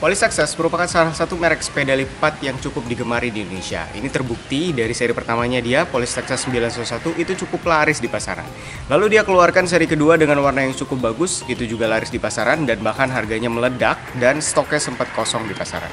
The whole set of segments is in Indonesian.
Polysexes merupakan salah satu merek sepeda lipat yang cukup digemari di Indonesia. Ini terbukti dari seri pertamanya dia, Polysexes 911, itu cukup laris di pasaran. Lalu dia keluarkan seri kedua dengan warna yang cukup bagus, itu juga laris di pasaran dan bahkan harganya meledak dan stoknya sempat kosong di pasaran.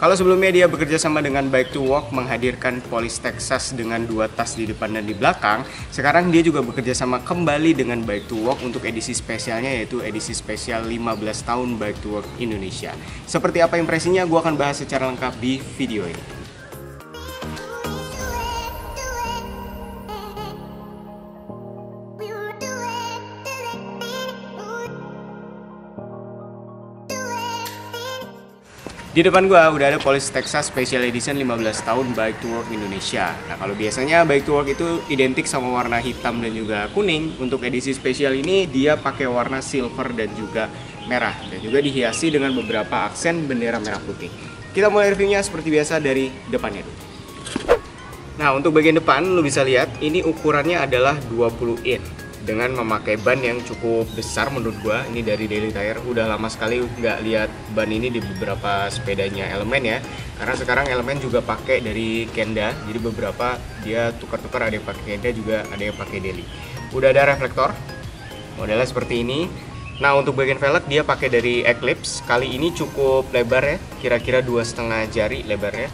Kalau sebelumnya dia bekerja sama dengan Bike to Walk menghadirkan Polysexes dengan 2 tas di depan dan di belakang, sekarang dia juga bekerja sama kembali dengan Bike to Walk untuk edisi spesialnya, yaitu edisi spesial 15 tahun Bike to Walk Indonesia. Seperti apa impresinya, gue akan bahas secara lengkap di video ini. Di depan gua udah ada Polysexes Special Edition 15 tahun Bike to Work Indonesia. Nah, kalau biasanya Bike to Work itu identik sama warna hitam dan juga kuning. Untuk edisi spesial ini dia pakai warna silver dan juga merah, dan juga dihiasi dengan beberapa aksen bendera merah putih. Kita mulai reviewnya seperti biasa dari depannya dulu. Nah, untuk bagian depan lo bisa lihat ini ukurannya adalah 20 in dengan memakai ban yang cukup besar menurut gua. Ini dari Daily Tire, udah lama sekali nggak lihat ban ini di beberapa sepedanya Elemen ya, karena sekarang Elemen juga pakai dari Kenda, jadi beberapa dia tukar-tukar, ada yang pakai Kenda juga ada yang pakai Daily. Udah ada reflektor, modelnya seperti ini. Nah, untuk bagian velg dia pakai dari Eclipse, kali ini cukup lebar ya, kira-kira 2,5 jari lebarnya.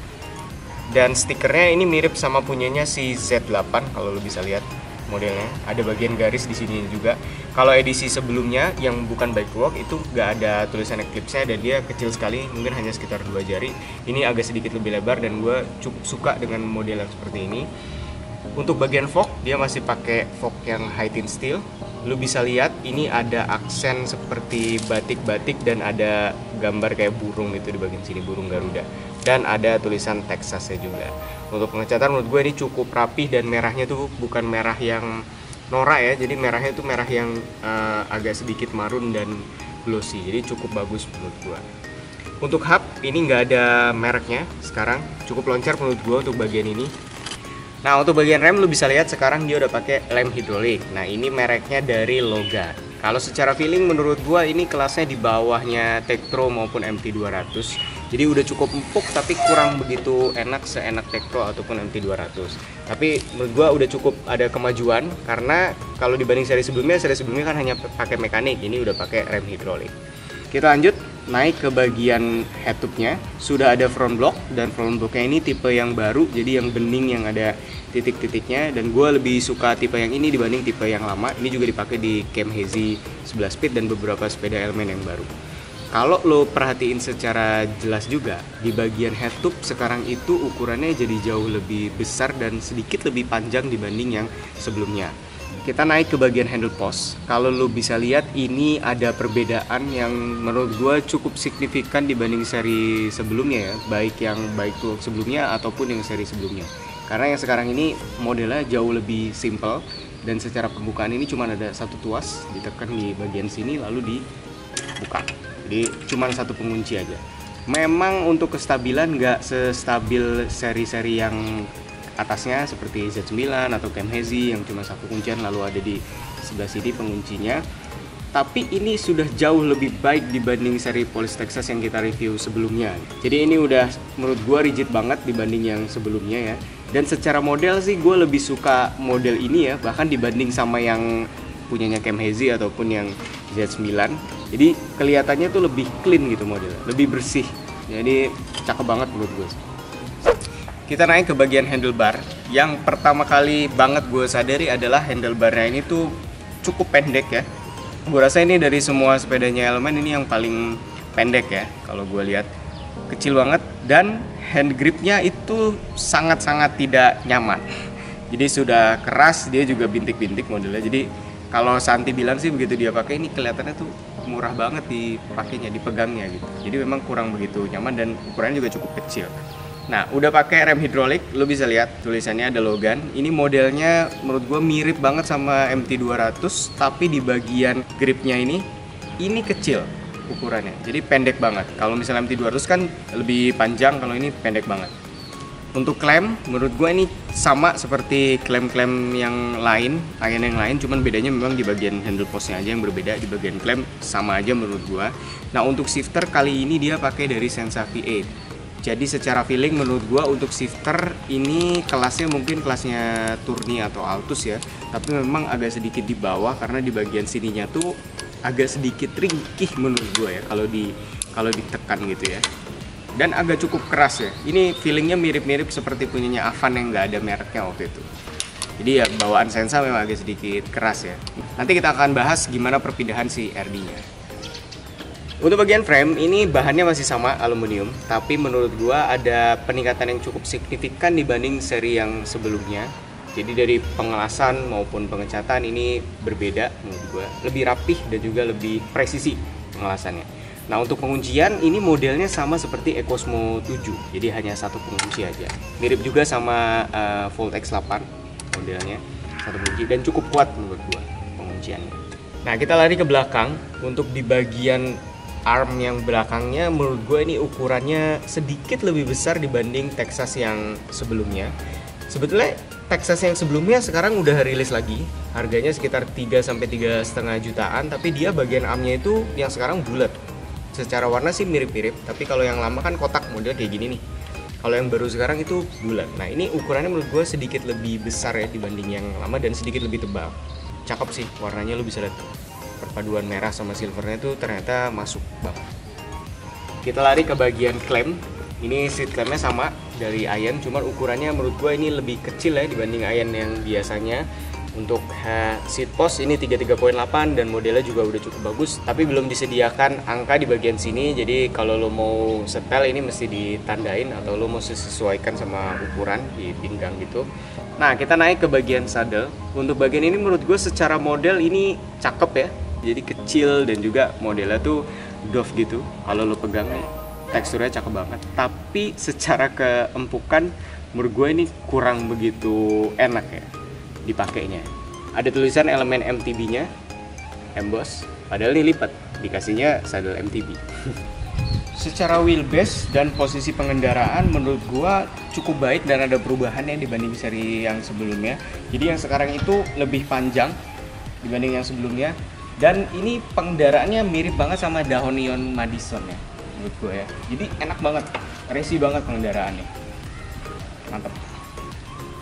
Dan stikernya ini mirip sama punyanya si Z8 kalau lo bisa lihat. Modelnya ada bagian garis di sini juga. Kalau edisi sebelumnya yang bukan Bike to Walk itu nggak ada tulisan Eclipse-nya dan dia kecil sekali, mungkin hanya sekitar 2 jari. Ini agak sedikit lebih lebar dan gue cukup suka dengan model yang seperti ini. Untuk bagian fork dia masih pakai fork yang high tin steel. Lu bisa lihat ini ada aksen seperti batik-batik dan ada gambar kayak burung itu di bagian sini, burung Garuda. Dan ada tulisan Texasnya juga. Untuk pengecatan menurut gue ini cukup rapih dan merahnya tuh bukan merah yang norak ya, jadi merahnya tuh merah yang agak sedikit marun dan glossy, jadi cukup bagus menurut gue. Untuk hub ini nggak ada mereknya sekarang, cukup loncat menurut gue untuk bagian ini. Nah, untuk bagian rem lu bisa lihat sekarang dia udah pakai lem hidrolik. Nah, ini mereknya dari Logan. Kalau secara feeling menurut gua ini kelasnya di bawahnya Tektro maupun MT200. Jadi udah cukup empuk tapi kurang begitu enak seenak Tektro ataupun MT200. Tapi menurut gua udah cukup ada kemajuan karena kalau dibanding seri sebelumnya kan hanya pakai mekanik, ini udah pakai rem hidrolik. Kita lanjut naik ke bagian head tube-nya. Sudah ada front block dan front block-nya ini tipe yang baru, jadi yang bening yang ada titik-titiknya, dan gue lebih suka tipe yang ini dibanding tipe yang lama. Ini juga dipakai di Camp Hazy 11 Speed dan beberapa sepeda Elemen yang baru. Kalau lo perhatiin secara jelas juga di bagian head tube sekarang itu ukurannya jadi jauh lebih besar dan sedikit lebih panjang dibanding yang sebelumnya. Kita naik ke bagian handle post. Kalau lo bisa lihat ini ada perbedaan yang menurut gue cukup signifikan dibanding seri sebelumnya ya, baik yang Bike to Walk sebelumnya ataupun yang seri sebelumnya. Karena yang sekarang ini modelnya jauh lebih simple dan secara pembukaan ini cuma ada satu tuas, ditekan di bagian sini lalu dibuka. Jadi cuma satu pengunci aja. Memang untuk kestabilan nggak sestabil seri-seri yang atasnya seperti Z9 atau Camp Hazy yang cuma satu kuncian lalu ada di sebelah sini penguncinya. Tapi ini sudah jauh lebih baik dibanding seri Polysexes yang kita review sebelumnya. Jadi ini udah menurut gue rigid banget dibanding yang sebelumnya ya. Dan secara model sih gue lebih suka model ini ya, bahkan dibanding sama yang punyanya Camp Hazy ataupun yang Z9. Jadi kelihatannya tuh lebih clean gitu modelnya, lebih bersih. Jadi cakep banget menurut gue. Kita naik ke bagian handlebar. Yang pertama kali banget gue sadari adalah handlebarnya ini tuh cukup pendek ya. Gue rasa ini dari semua sepedanya Elemen ini yang paling pendek ya. Kalau gue lihat kecil banget dan hand gripnya itu sangat-sangat tidak nyaman. Jadi sudah keras, dia juga bintik-bintik modelnya. Jadi kalau Santi bilang sih begitu dia pakai ini kelihatannya tuh murah banget dipakainya, dipegangnya gitu. Jadi memang kurang begitu nyaman dan ukurannya juga cukup kecil. Nah, udah pakai rem hidrolik, lo bisa lihat tulisannya ada Logan. Ini modelnya menurut gue mirip banget sama MT200, tapi di bagian gripnya ini kecil ukurannya. Jadi pendek banget. Kalau misalnya MT200 kan lebih panjang, kalau ini pendek banget. Untuk klem, menurut gue ini sama seperti klem-klem yang lain, Ayan yang lain, cuman bedanya memang di bagian handle postnya aja yang berbeda. Di bagian klem sama aja menurut gue. Nah untuk shifter kali ini dia pakai dari Sensa V8. Jadi secara feeling menurut gue untuk shifter ini kelasnya mungkin kelasnya Tourney atau Altus ya, tapi memang agak sedikit di bawah karena di bagian sininya tuh agak sedikit ringkih menurut gue ya kalau ditekan gitu ya. Dan agak cukup keras ya. Ini feelingnya mirip-mirip seperti punyanya Avan yang nggak ada mereknya waktu itu. Jadi ya bawaan Sensa memang agak sedikit keras ya. Nanti kita akan bahas gimana perpindahan si RD-nya. Untuk bagian frame ini bahannya masih sama aluminium, tapi menurut gua ada peningkatan yang cukup signifikan dibanding seri yang sebelumnya. Jadi dari pengelasan maupun pengecatan ini berbeda menurut gua, lebih rapih dan juga lebih presisi pengelasannya. Nah untuk penguncian ini modelnya sama seperti EcoSmo 7, jadi hanya satu pengunci aja. Mirip juga sama Volt X8 modelnya, satu kunci dan cukup kuat menurut gua pengunciannya. Nah kita lari ke belakang. Untuk di bagian arm yang belakangnya menurut gua ini ukurannya sedikit lebih besar dibanding Texas yang sebelumnya. Sebetulnya Texas yang sebelumnya sekarang udah rilis lagi, harganya sekitar 3-3,5 jutaan, tapi dia bagian armnya itu yang sekarang bulat. Secara warna sih mirip-mirip, tapi kalau yang lama kan kotak model kayak gini nih. Kalau yang baru sekarang itu bulat. Nah ini ukurannya menurut gue sedikit lebih besar ya dibanding yang lama dan sedikit lebih tebal. Cakep sih warnanya, lu bisa lihat perpaduan merah sama silvernya itu ternyata masuk banget. Kita lari ke bagian klem. Ini seat clamnya sama dari Ayan, cuman ukurannya menurut gue ini lebih kecil ya dibanding Ayan yang biasanya. Untuk seat post ini 33.8 dan modelnya juga udah cukup bagus, tapi belum disediakan angka di bagian sini. Jadi kalau lo mau setel ini mesti ditandain atau lo mau sesuaikan sama ukuran di pinggang gitu. Nah kita naik ke bagian saddle. Untuk bagian ini menurut gue secara model ini cakep ya. Jadi kecil dan juga modelnya tuh doff gitu. Kalau lo pegang nih teksturnya cakep banget. Tapi secara keempukan menurut gue ini kurang begitu enak ya dipakainya. Ada tulisan elemen MTB-nya, emboss, padahal ini lipat, dikasihnya saddle MTB. Secara wheelbase dan posisi pengendaraan menurut gua cukup baik dan ada perubahannya dibanding seri yang sebelumnya. Jadi yang sekarang itu lebih panjang dibanding yang sebelumnya, dan ini pengendaraannya mirip banget sama Dahonion Madison ya menurut gua ya. Jadi enak banget, racing banget pengendaraannya, mantap,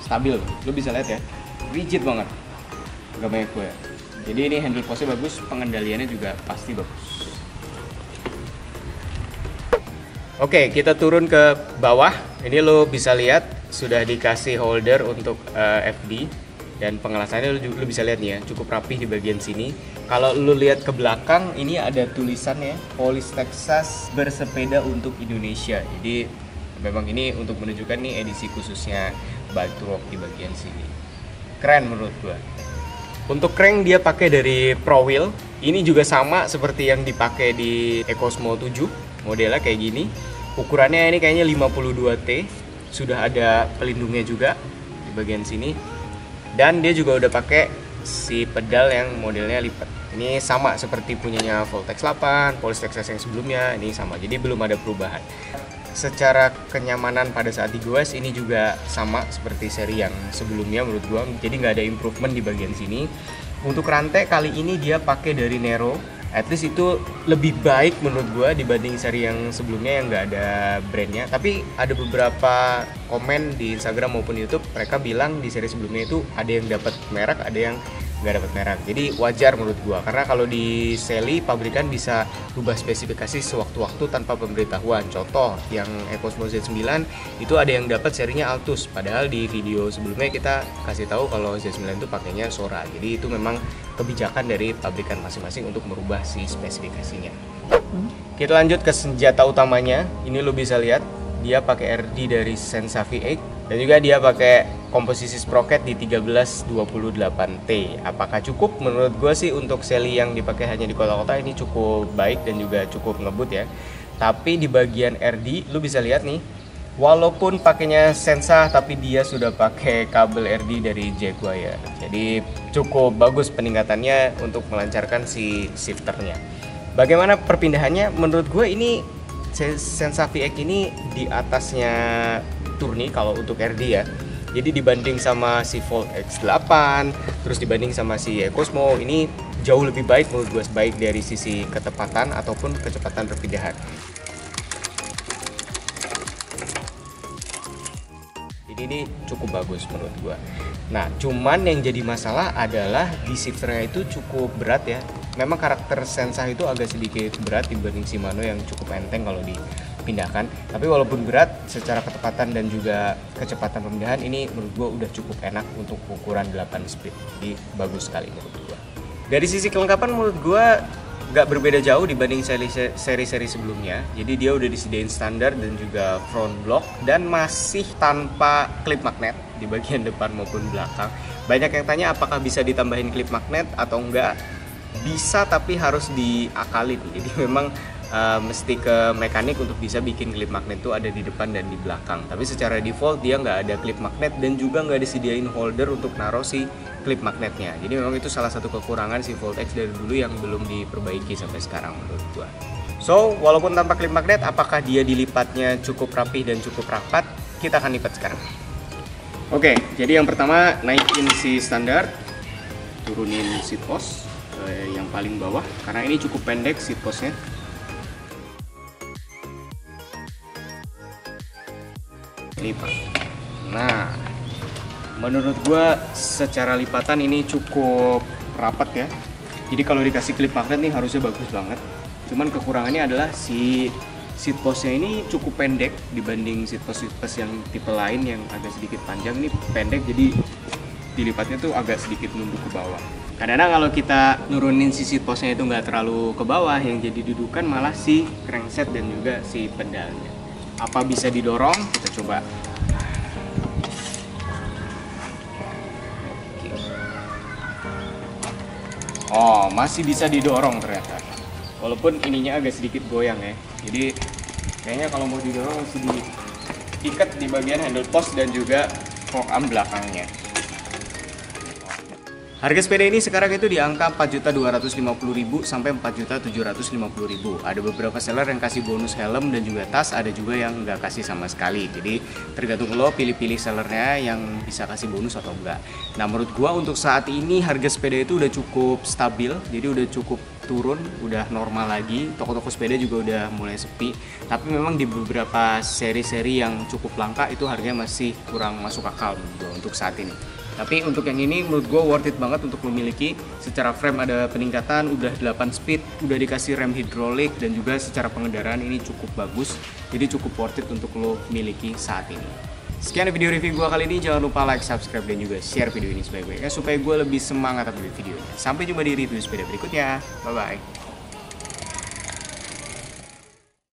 stabil, lo bisa lihat ya. Rigid banget, gak banyak gue. Jadi ini handle postnya bagus, pengendaliannya juga pasti bagus. Oke, kita turun ke bawah. Ini lo bisa lihat sudah dikasih holder untuk FD dan pengelasannya lo bisa lihat nih ya, cukup rapih di bagian sini. Kalau lo lihat ke belakang, ini ada tulisannya Polis Texas bersepeda untuk Indonesia. Jadi memang ini untuk menunjukkan nih edisi khususnya Bike to Work di bagian sini. Keren menurut gua. Untuk crank dia pakai dari Pro Wheel. Ini juga sama seperti yang dipakai di EcoSmo 7, modelnya kayak gini. Ukurannya ini kayaknya 52T. Sudah ada pelindungnya juga di bagian sini. Dan dia juga udah pakai si pedal yang modelnya lipat. Ini sama seperti punyanya Volt X8, Polis Texas yang sebelumnya, ini sama. Jadi belum ada perubahan. Secara kenyamanan pada saat digoes ini juga sama seperti seri yang sebelumnya menurut gua, jadi nggak ada improvement di bagian sini. Untuk rantai kali ini dia pakai dari Nero, at least itu lebih baik menurut gua dibanding seri yang sebelumnya yang nggak ada brandnya. Tapi ada beberapa komen di Instagram maupun YouTube, mereka bilang di seri sebelumnya itu ada yang dapat merek, ada yang nggak dapat merek. Jadi wajar menurut gua, karena kalau di Sally pabrikan bisa rubah spesifikasi sewaktu-waktu tanpa pemberitahuan. Contoh yang EcoSmo Z9 itu ada yang dapat serinya Altus, padahal di video sebelumnya kita kasih tahu kalau Z9 itu pakainya Sora. Jadi itu memang kebijakan dari pabrikan masing-masing untuk merubah si spesifikasinya. Kita lanjut ke senjata utamanya. Ini lo bisa lihat dia pakai RD dari Sensa V8 dan juga dia pakai komposisi sprocket di 1328T. Apakah cukup? Menurut gue sih untuk Sally yang dipakai hanya di kota-kota ini cukup baik dan juga cukup ngebut ya. Tapi di bagian RD lu bisa lihat nih, walaupun pakainya Sensa tapi dia sudah pakai kabel RD dari Jaguar. Jadi cukup bagus peningkatannya untuk melancarkan si shifternya. Bagaimana perpindahannya? Menurut gue ini Sensa VX ini di atasnya Tourney kalau untuk RD ya. Jadi dibanding sama si Volt X8, terus dibanding sama si Cosmo, ini jauh lebih baik menurut gue, baik dari sisi ketepatan ataupun kecepatan perpindahan. Jadi ini cukup bagus menurut gue. Nah, cuman yang jadi masalah adalah di shifternya itu cukup berat ya. Memang karakter Sensa itu agak sedikit berat dibanding Shimano yang cukup enteng kalau dipindahkan. Tapi walaupun berat, secara ketepatan dan juga kecepatan pemindahan ini menurut gue udah cukup enak untuk ukuran 8 speed. Jadi bagus sekali menurut gue. Dari sisi kelengkapan menurut gue nggak berbeda jauh dibanding seri-seri sebelumnya. Jadi dia udah disediain standar dan juga front block dan masih tanpa klip magnet di bagian depan maupun belakang. Banyak yang tanya apakah bisa ditambahin klip magnet atau enggak. Bisa, tapi harus diakalin. Jadi memang mesti ke mekanik untuk bisa bikin klip magnet itu ada di depan dan di belakang. Tapi secara default dia nggak ada klip magnet dan juga nggak disediain holder untuk naruh si klip magnetnya. Jadi memang itu salah satu kekurangan si Volt X dari dulu yang belum diperbaiki sampai sekarang menurut gua. So, walaupun tanpa klip magnet, apakah dia dilipatnya cukup rapih dan cukup rapat? Kita akan lipat sekarang. Oke, jadi yang pertama naikin si standar, turunin seat post yang paling bawah karena ini cukup pendek seat postnya. Lipat. Nah, menurut gua secara lipatan ini cukup rapat ya. Jadi kalau dikasih klip magnet nih harusnya bagus banget. Cuman kekurangannya adalah si seat postnya ini cukup pendek dibanding seat post yang tipe lain yang agak sedikit panjang. Ini pendek, jadi dilipatnya tuh agak sedikit nunduk ke bawah. Kadang-kadang kalau kita nurunin si seat postnya itu nggak terlalu ke bawah, yang jadi dudukan malah si crankset dan juga si pedalnya. Apa bisa didorong? Kita coba. Oh, masih bisa didorong ternyata. Walaupun ininya agak sedikit goyang ya. Jadi kayaknya kalau mau didorong mesti diikat di bagian handle post dan juga fork arm belakangnya. Harga sepeda ini sekarang itu di angka 4.250.000 sampai 4.750.000. Ada beberapa seller yang kasih bonus helm dan juga tas, ada juga yang nggak kasih sama sekali. Jadi tergantung lo pilih-pilih sellernya yang bisa kasih bonus atau enggak. Nah, menurut gua untuk saat ini harga sepeda itu udah cukup stabil, jadi udah cukup turun, udah normal lagi. Toko-toko sepeda juga udah mulai sepi. Tapi memang di beberapa seri-seri yang cukup langka itu harganya masih kurang masuk akal menurut gua untuk saat ini. Tapi untuk yang ini menurut gue worth it banget untuk memiliki. Secara frame ada peningkatan, udah 8 speed, udah dikasih rem hidrolik, dan juga secara pengendaraan ini cukup bagus. Jadi cukup worth it untuk lo miliki saat ini. Sekian video review gue kali ini, jangan lupa like, subscribe, dan juga share video ini sebaik-baiknya supaya gue lebih semangat upload videonya. Sampai jumpa di review sepeda berikutnya, bye-bye.